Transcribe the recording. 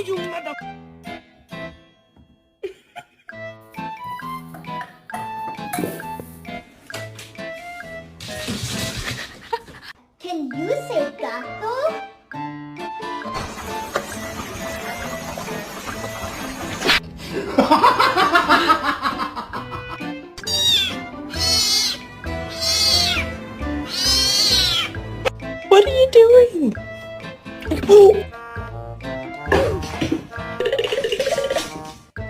you mother... Can you say gato? What are you doing?